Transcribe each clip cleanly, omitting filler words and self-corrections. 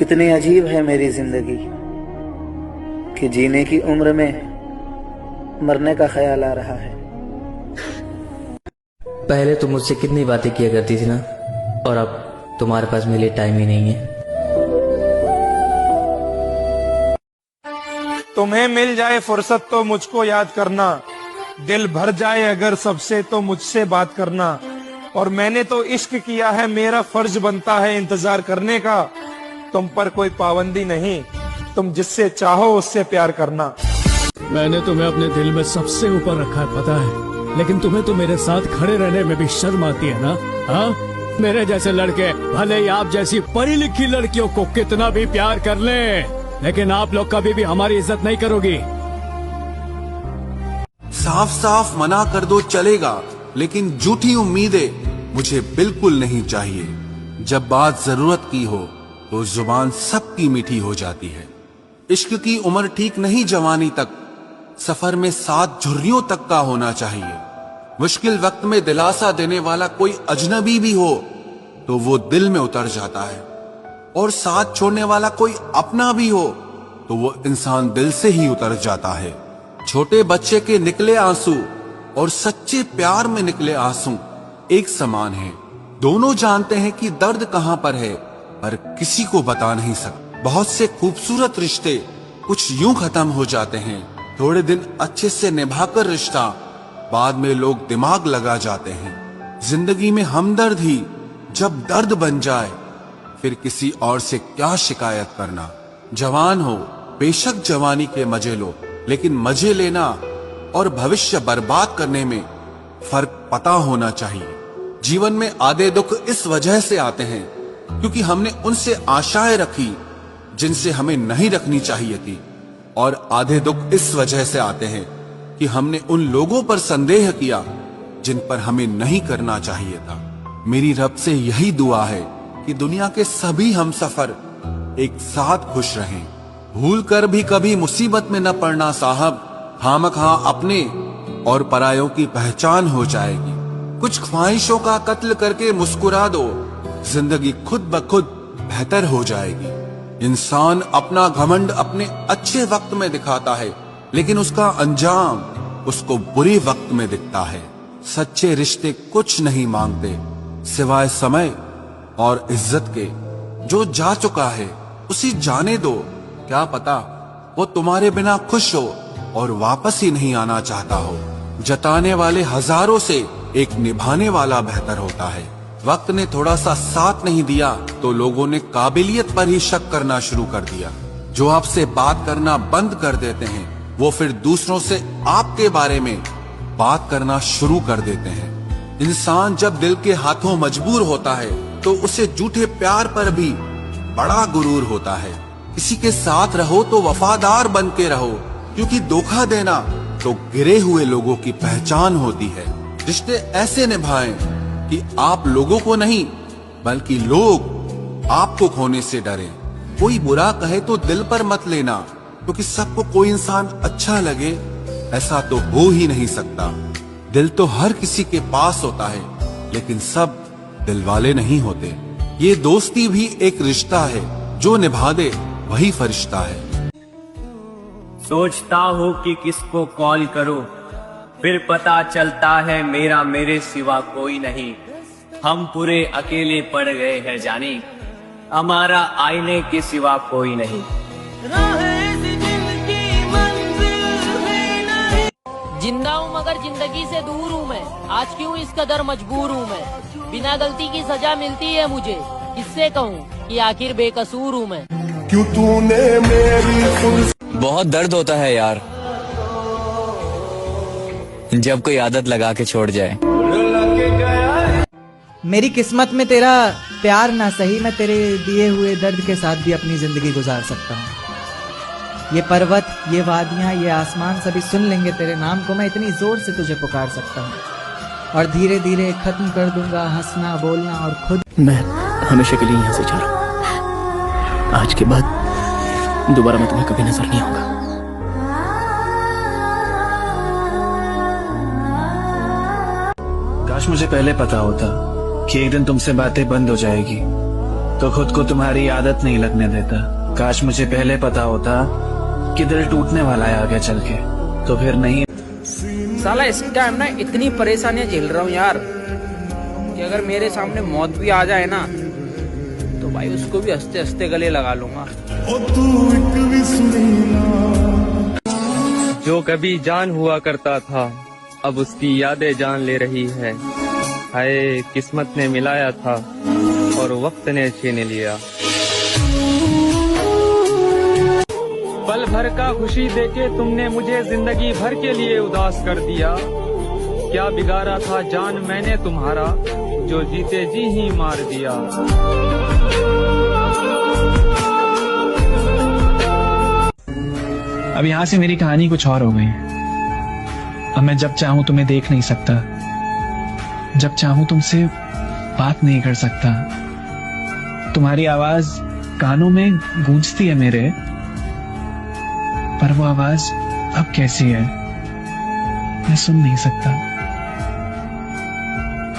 कितनी अजीब है मेरी जिंदगी कि जीने की उम्र में मरने का ख्याल आ रहा है। पहले तुम मुझसे कितनी बातें किया करती थी ना, और अब तुम्हारे पास मेरे लिए टाइम ही नहीं है। तुम्हें मिल जाए फुर्सत तो मुझको याद करना, दिल भर जाए अगर सबसे तो मुझसे बात करना। और मैंने तो इश्क किया है, मेरा फर्ज बनता है इंतजार करने का। तुम पर कोई पाबंदी नहीं, तुम जिससे चाहो उससे प्यार करना। मैंने तुम्हें अपने दिल में सबसे ऊपर रखा है पता है, लेकिन तुम्हें तो मेरे साथ खड़े रहने में भी शर्म आती है ना। हाँ, मेरे जैसे लड़के भले ही आप जैसी पढ़ी लिखी लड़कियों को कितना भी प्यार कर लें, लेकिन आप लोग कभी भी हमारी इज्जत नहीं करोगी। साफ साफ मना कर दो चलेगा, लेकिन झूठी उम्मीदें मुझे बिल्कुल नहीं चाहिए। जब बात जरूरत की हो तो जुबान सबकी मीठी हो जाती है। इश्क की उम्र ठीक नहीं जवानी तक, सफर में साथ झुर्रियों तक का होना चाहिए। मुश्किल वक्त में दिलासा देने वाला कोई अजनबी भी हो तो वो दिल में उतर जाता है, और साथ छोड़ने वाला कोई अपना भी हो तो वो इंसान दिल से ही उतर जाता है। छोटे बच्चे के निकले आंसू और सच्चे प्यार में निकले आंसू एक समान हैं। दोनों जानते हैं कि दर्द कहां पर है, पर किसी को बता नहीं सकते। बहुत से खूबसूरत रिश्ते कुछ यूं खत्म हो जाते हैं, थोड़े दिन अच्छे से निभाकर रिश्ता, बाद में लोग दिमाग लगा जाते हैं। जिंदगी में हमदर्द ही जब दर्द बन जाए, फिर किसी और से क्या शिकायत करना। जवान हो बेशक जवानी के मजे लो, लेकिन मजे लेना और भविष्य बर्बाद करने में फर्क पता होना चाहिए। जीवन में आधे दुख इस वजह से आते हैं क्योंकि हमने उनसे आशाएं रखी जिनसे हमें नहीं रखनी चाहिए थी, और आधे दुख इस वजह से आते हैं कि हमने उन लोगों पर संदेह किया जिन पर हमें नहीं करना चाहिए था। मेरी रब से यही दुआ है कि दुनिया के सभी हमसफर एक साथ खुश रहें। भूल कर भी कभी मुसीबत में न पड़ना साहब, खामखा अपने और परायों की पहचान हो जाएगी। कुछ ख्वाहिशों का कत्ल करके मुस्कुरा दो, जिंदगी खुद ब खुद बेहतर हो जाएगी। इंसान अपना घमंड अपने अच्छे वक्त में दिखाता है, लेकिन उसका अंजाम उसको बुरे वक्त में दिखता है। सच्चे रिश्ते कुछ नहीं मांगते सिवाय समय और इज्जत के। जो जा चुका है उसे जाने दो, क्या पता वो तुम्हारे बिना खुश हो और वापस ही नहीं आना चाहता हो। जताने वाले हजारों से एक निभाने वाला बेहतर होता है। वक्त ने थोड़ा सा साथ नहीं दिया तो लोगों ने काबिलियत पर ही शक करना शुरू कर दिया। जो आपसे बात करना बंद कर देते हैं वो फिर दूसरों से आपके बारे में बात करना शुरू कर देते हैं। इंसान जब दिल के हाथों मजबूर होता है तो उसे झूठे प्यार पर भी बड़ा गुरूर होता है। किसी के साथ रहो तो वफादार बन के रहो, क्योंकि धोखा देना तो गिरे हुए लोगों की पहचान होती है। रिश्ते ऐसे निभाएं कि आप लोगों को नहीं बल्कि लोग आपको खोने से डरें। कोई बुरा कहे तो दिल पर मत लेना, क्योंकि सबको कोई इंसान अच्छा लगे ऐसा तो हो ही नहीं सकता। दिल तो हर किसी के पास होता है, लेकिन सब दिल वाले नहीं होते। ये दोस्ती भी एक रिश्ता है, जो निभा दे वही फरिश्ता है। सोचता हूँ कि किसको कॉल करूँ, फिर पता चलता है मेरा मेरे सिवा कोई नहीं। हम पूरे अकेले पड़ गए हैं जानी, हमारा आईने के सिवा कोई नहीं। जिंदा हूँ मगर जिंदगी से दूर हूँ मैं, आज क्यों इस कदर मजबूर हूँ मैं। बिना गलती की सजा मिलती है मुझे, किससे कहूँ कि आखिर बेकसूर हूँ मैं। क्यों तूने मेरी बहुत दर्द होता है यार जब कोई आदत लगा के छोड़ जाए। मेरी किस्मत में तेरा प्यार ना सही, मैं तेरे दिए हुए दर्द के साथ भी अपनी जिंदगी गुजार सकता हूँ। ये पर्वत, ये वादियाँ, ये आसमान सभी सुन लेंगे तेरे नाम को। मैं इतनी जोर से तुझे पुकार सकता हूँ, और धीरे धीरे खत्म कर दूंगा हंसना बोलना और खुद। मैं हमेशा के लिए यहाँ से जा रहा हूँ। आज के बाद दोबारा मैं तुम्हें कभी नजर नहीं आऊंगा। काश मुझे पहले पता होता कि एक दिन तुमसे बातें बंद हो जाएगी, तो खुद को तुम्हारी आदत नहीं लगने देता। काश मुझे पहले पता होता कि दिल टूटने वाला है आगे चल के, तो फिर नहीं। साला इस टाइम ना इतनी परेशानियां झेल रहा हूँ यार कि अगर मेरे सामने मौत भी आ जाए ना तो भाई उसको भी हंसते हंसते गले लगा लूंगा। जो कभी जान हुआ करता था अब उसकी यादें जान ले रही है। हाय किस्मत ने मिलाया था और वक्त ने छीन लिया। पल भर का खुशी देके तुमने मुझे जिंदगी भर के लिए उदास कर दिया। क्या बिगाड़ा था जान मैंने तुम्हारा जो जीते जी ही मार दिया। अब यहाँ से मेरी कहानी कुछ और हो गई। अब मैं जब चाहूं तुम्हें देख नहीं सकता, जब चाहूं तुमसे बात नहीं कर सकता। तुम्हारी आवाज कानों में गूंजती है मेरे, पर वो आवाज अब कैसी है मैं सुन नहीं सकता।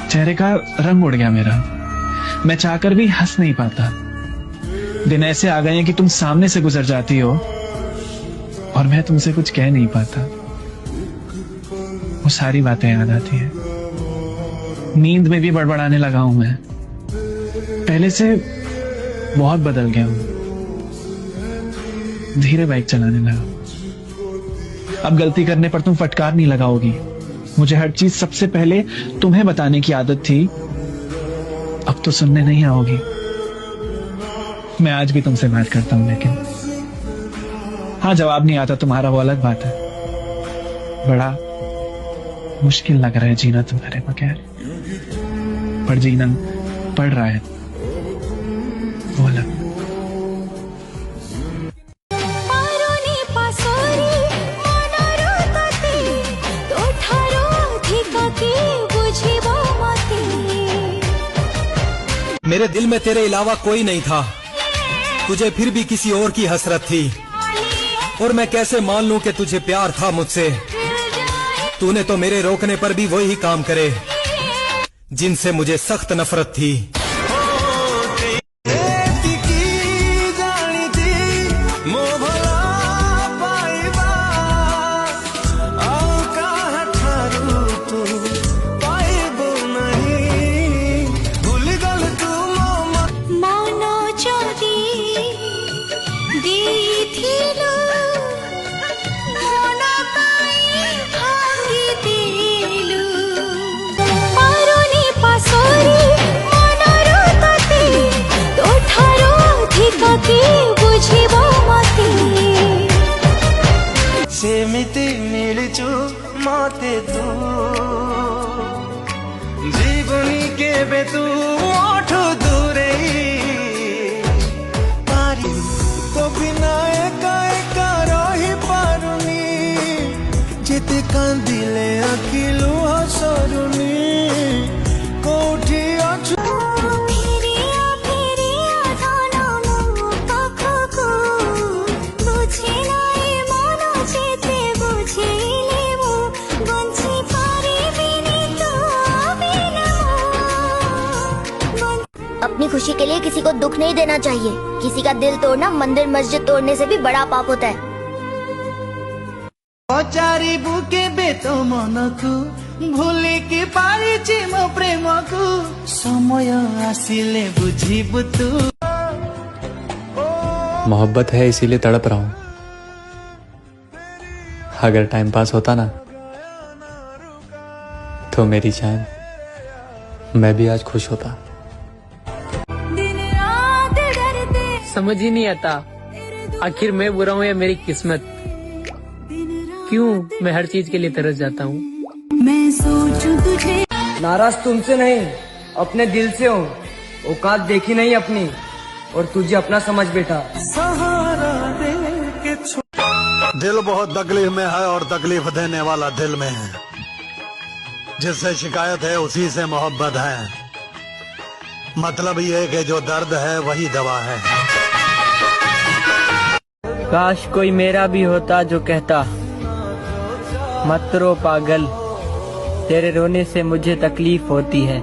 चेहरे का रंग उड़ गया मेरा, मैं चाहकर भी हंस नहीं पाता। दिन ऐसे आ गए हैं कि तुम सामने से गुजर जाती हो और मैं तुमसे कुछ कह नहीं पाता। वो सारी बातें याद आती है। नींद में भी बड़बड़ाने लगा हूं मैं, पहले से बहुत बदल गया हूं। धीरे बाइक चलाने लगा। अब गलती करने पर तुम फटकार नहीं लगाओगी। मुझे हर चीज सबसे पहले तुम्हें बताने की आदत थी, अब तो सुनने नहीं आओगी। मैं आज भी तुमसे बात करता हूं, लेकिन हाँ जवाब नहीं आता तुम्हारा, वो अलग बात है। बड़ा मुश्किल लग रहा है जीना तुम्हारे बगैर, पर जीना पड़ रहा है, वो अलग। मेरे दिल में तेरे अलावा कोई नहीं था, तुझे फिर भी किसी और की हसरत थी। और मैं कैसे मान लूं कि तुझे प्यार था मुझसे। तूने तो मेरे रोकने पर भी वही काम करे जिनसे मुझे सख्त नफरत थी। सेमिति मिलचु मते तू जीवनी के बे तू ओठो दूरे पारी तो बिना एका एका रही पारुनी जेते कांदिले अखिलु हसरुनी कोठी अछु अपनी खुशी के लिए किसी को दुख नहीं देना चाहिए। किसी का दिल तोड़ना मंदिर मस्जिद तोड़ने से भी बड़ा पाप होता है। चारी बुके बेतो मन को भूले के पारी मो प्रेम को समय आसिले बुझिबु तू। मोहब्बत है इसीलिए तड़प रहा हूं। अगर टाइम पास होता ना तो मेरी जान मैं भी आज खुश होता। समझ ही नहीं आता आखिर मैं बुरा हूँ या मेरी किस्मत। क्यों मैं हर चीज के लिए तरस जाता हूँ। मैं सोचूं तुझे नाराज तुमसे नहीं अपने दिल से हूँ। औकात देखी नहीं अपनी और तुझे अपना समझ बैठा। दिल बहुत तकलीफ में है और तकलीफ देने वाला दिल में है। जिससे शिकायत है उसी से मोहब्बत है। मतलब ये कि जो दर्द है वही दवा है। काश कोई मेरा भी होता जो कहता मत रो पागल, तेरे रोने से मुझे तकलीफ होती है।